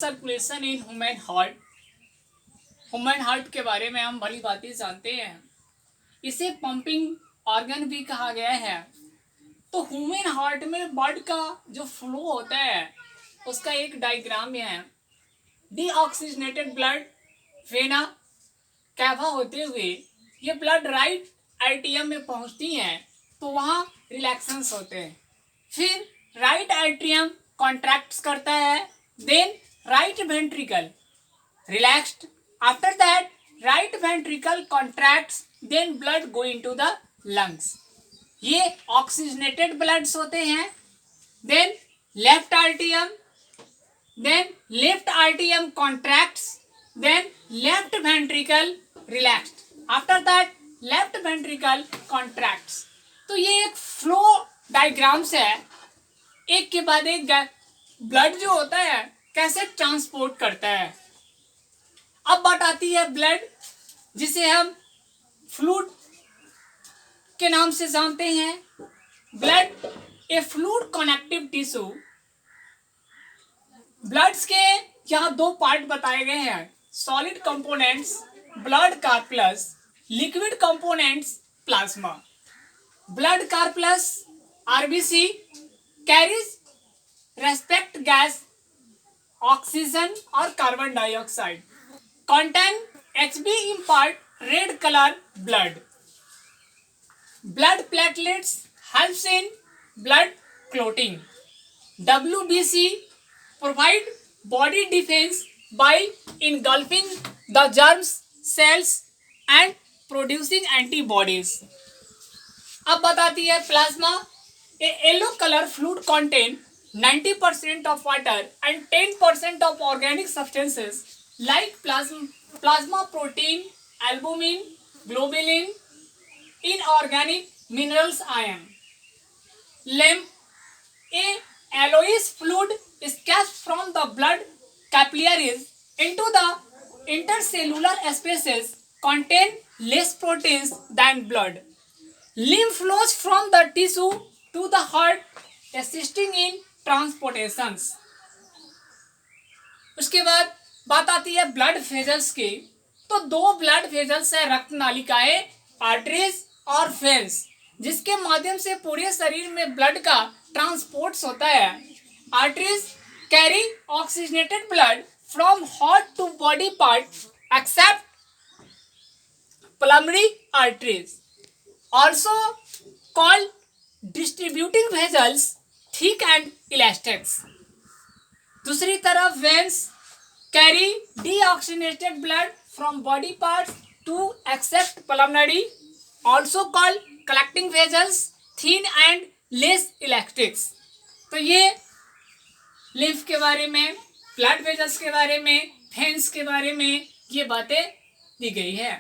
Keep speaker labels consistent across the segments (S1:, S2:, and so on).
S1: Circulation in human heart के बारे में हम भली बातें जानते हैं। इसे पंपिंग ऑर्गन भी कहा गया है। तो ह्यूमन हार्ट में ब्लड का जो फ्लो होता है उसका एक डायग्राम है। डीऑक्सीजनेटेड ब्लड वेना कैवा होते हुए ये ब्लड राइट एट्रियम में पहुंचती हैं तो वहाँ रिलैक्सेंस होते हैं। फिर राइट एट्रियम कॉन्ट्रैक्ट्स करता है, then right ventricle relaxed. After that, right ventricle contracts, then blood go into the lungs. ये oxygenated bloods होते हैं. Then left atrium contracts, then left ventricle relaxed. After that, left ventricle contracts. तो ये एक flow diagrams है, एक के बाद एक ब्लड जो होता है कैसे ट्रांसपोर्ट करता है। अब बात आती है ब्लड, जिसे हम फ्लूइड के नाम से जानते हैं। Blood a fluid connective tissue. Bloods के यहाँ दो पार्ट बताए गए हैं, solid components blood corpuscles, liquid components plasma. Blood corpuscles RBC carries respect gas oxygen और carbon dioxide, contain Hb impart red color blood. Blood platelets helps in blood clotting. WBC provide body defense by engulfing the germs cells and producing antibodies. अब बताती है plasma. A yellow color fluid contain 90% of water and 10% of organic substances like plasma protein, albumin, globulin, inorganic minerals, iron. Lymph, a yellowish fluid escapes from the blood capillaries into the intercellular spaces, contain less proteins than blood. Lymph flows from the tissue to the heart, assisting in transportations. उसके बाद बात आती है blood vessels की। तो दो blood vessels है, रक्त नालिकाएं, आर्टरीज और वेन्स, जिसके माध्यम से पूरे शरीर में ब्लड का ट्रांसपोर्ट होता है। Arteries carry oxygenated blood from heart to body part except pulmonary arteries, also called distributing vessels, thick and elastic. दूसरी तरफ veins carry deoxygenated blood from body parts to except pulmonary, also called collecting vessels, thin and less elastic. तो ये lymph के बारे में, blood vessels के बारे में, वेन्स के बारे में ये बातें दी गई है।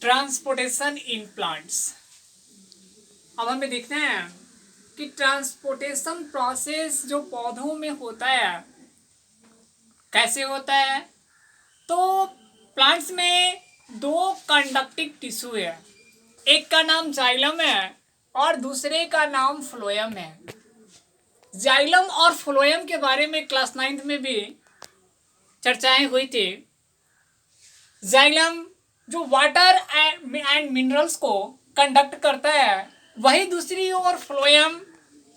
S1: Transportation in plants. अब हमें देखते हैं कि ट्रांसपोर्टेशन प्रोसेस जो पौधों में होता है कैसे होता है। तो प्लांट्स में दो कंडक्टिव टिश्यू है, एक का नाम जाइलम है और दूसरे का नाम फ्लोएम है। जाइलम और फ्लोएम के बारे में क्लास 9th में भी चर्चाएं हुई थी। जाइलम जो वाटर एंड मिनरल्स को कंडक्ट करता है, वही दूसरी ओर फ्लोएम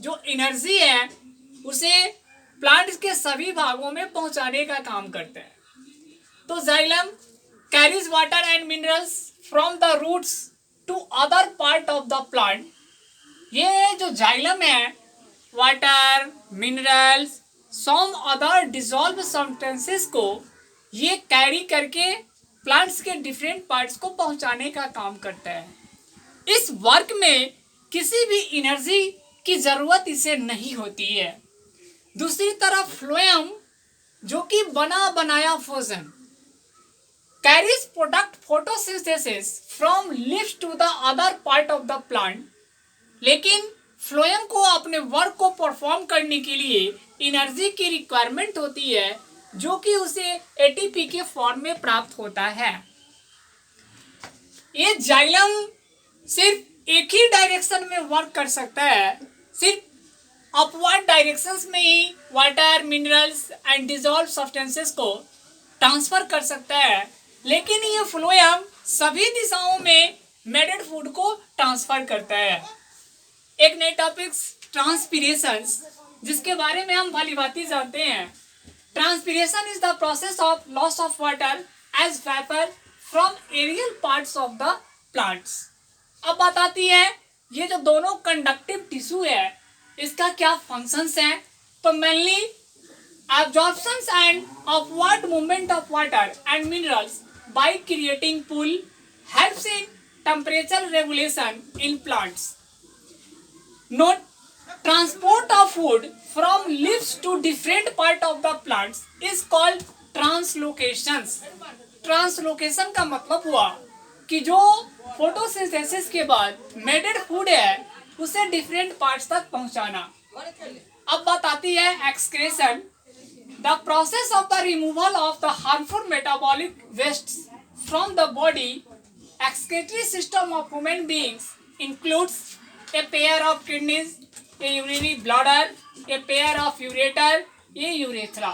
S1: जो एनर्जी है उसे प्लांट्स के सभी भागों में पहुंचाने का काम करता है। तो xylem carries water and minerals from the roots to other part of the plant. ये जो जाइलम है water, minerals, some other dissolve substances को ये कैरी करके प्लांट्स के डिफरेंट पार्ट्स को पहुंचाने का काम करता है। इस वर्क में किसी भी एनर्जी की जरूरत इसे नहीं होती है। दूसरी तरफ फ्लोएम जो कि बना बनाया fusion, carries product photosynthesis from leaves to the other part of the plant, लेकिन फ्लोएम को अपने वर्क को परफॉर्म करने के लिए एनर्जी की रिक्वायरमेंट होती है, जो कि उसे एटीपी के फॉर्म में प्राप्त होता है। ये जाइलम सिर्फ एक ही डायरेक्शन में वर्क कर सकता है, सिर्फ अपवर्ड डायरेक्शंस में ही water, minerals and dissolve substances को ट्रांसफर कर सकता है, लेकिन ये फ्लोएम सभी दिशाओं में मेडेड फूड को ट्रांसफर करता है। एक नई टॉपिक्स ट्रांसपीरेशंस, जिसके बारे में हम भली भांति जानते हैं। Transpiration is the process of loss of water as vapour from aerial parts of the plants. अब बात आती है ये जो दोनों कंडक्टिव टिश्यू है, इसका क्या फंक्शंस हैं। तो mainly absorptions and upward movement of water and minerals by creating pool helps in temperature regulation in plants. Note, transport of food from leaves to different part of the plants is called translocations. Translocation का मतलब हुआ कि जो photosynthesis के बाद मेडेड food है उसे different parts तक पहुंचाना। अब बात आती है excretion. The process of the removal of the harmful metabolic wastes from the body, excretory system of human beings includes a pair of kidneys, a urinary bladder, a pair of ureter, a urethra।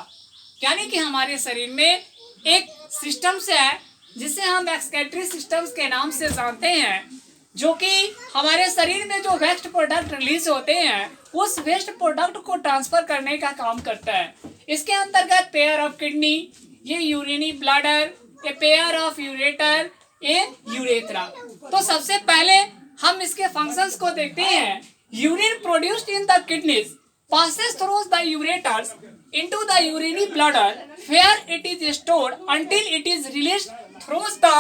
S1: यानी कि हमारे शरीर में एक systems है जिसे हम excretory systems के नाम से जानते हैं, जो कि हमारे शरीर में जो वेस्ट प्रोडक्ट रिलीज होते हैं उस वेस्ट प्रोडक्ट को ट्रांसफर करने का काम करता है। इसके अंतर्गत पेयर ऑफ किडनी, ये urinary bladder, a pair of ureter, A urethra. तो सबसे पहले हम इसके फंक्शंस को देखते हैं। Urine produced in the kidneys passes through the ureters into the urinary bladder where it is stored until it is released through the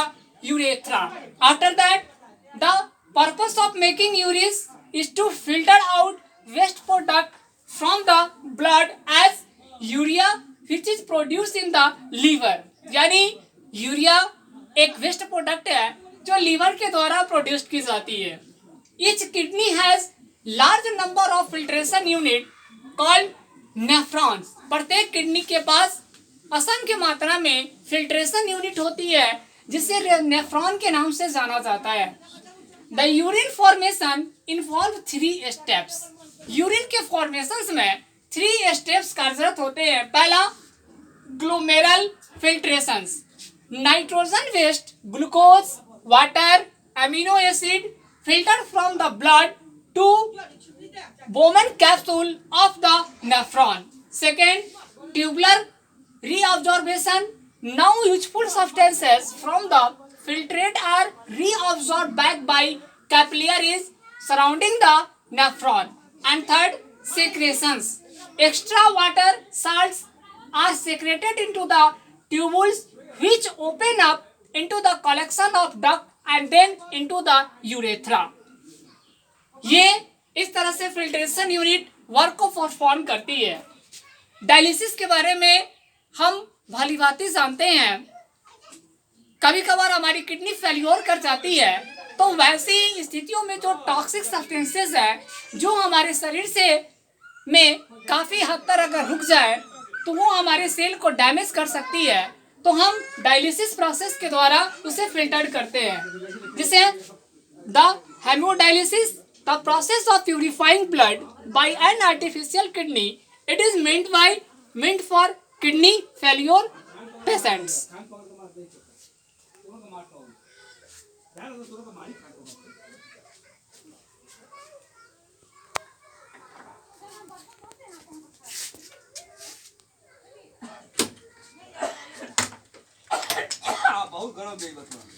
S1: urethra. After that, the purpose of making urine is to filter out waste product from the blood as urea which is produced in the liver। यानी urea एक waste product है जो liver के द्वारा produce की जाती है। Each kidney has large number of filtration unit called nephrons। प्रत्येक किडनी के पास असंख्य मात्रा में फिल्ट्रेशन यूनिट होती है जिसे नेफ्रॉन के नाम से जाना जाता है। The urine formation involve 3 steps. Urine के फॉर्मेशन में 3 स्टेप्स कार्यरत होते हैं। पहला glomerular filtration, nitrogen waste, glucose, water, amino acid filtered from the blood to Bowman capsule of the nephron। Second, tubular reabsorption। Now useful substances from the filtrate are reabsorbed back by capillaries surrounding the nephron। And third, secretions। Extra water salts are secreted into the tubules which open up into the collection of duct and then into the urethra। ये इस तरह से filtration unit work को perform करती है। Dialysis के बारे में हम भली भांति जानते हैं। कभी कभार हमारी किडनी फेल्योर कर जाती है, तो वैसी स्थितियों में जो टॉक्सिक सब्सटेंसेस है जो हमारे शरीर से में काफ़ी हद तक अगर रुक जाए तो वो हमारे सेल को डैमेज कर सकती है। तो हम डायलिसिस प्रोसेस के द्वारा उसे फिल्टर करते हैं, जिसे the hemodialysis, the process of purifying blood bye an artificial kidney. It is meant for kidney failure patients.
S2: बहुत गरम देई बस।